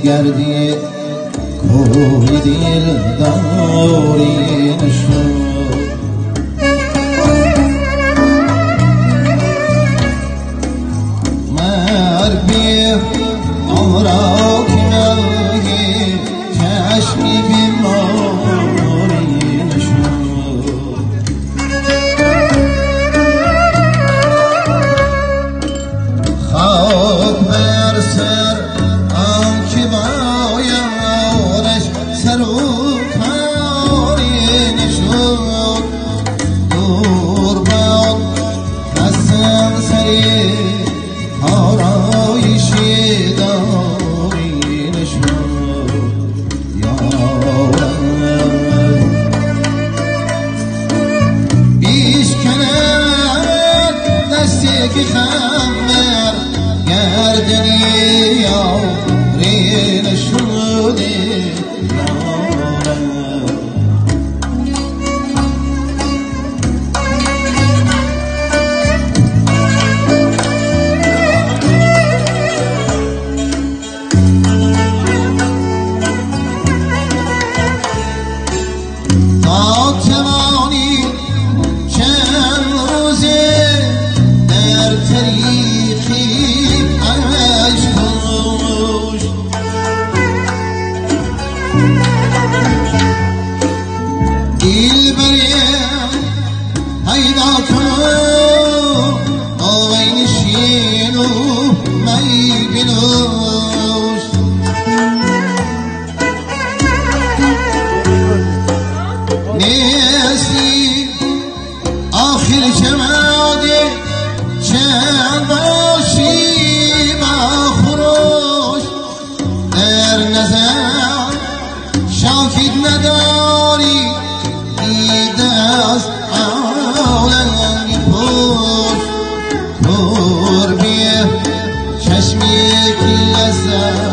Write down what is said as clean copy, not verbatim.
گردی کوی دل داری نشد مربی آرا کنایی چشمی بیماری نشد خاک بر سر آنکه بایانش سر و کاری نشد دور باد قسم سری آرایشی داری نشد یارم بیش کند دستی که خمر گردنی یاری نشده شاکید نداری دیده از عالمی پشت قربی چشمی که لذت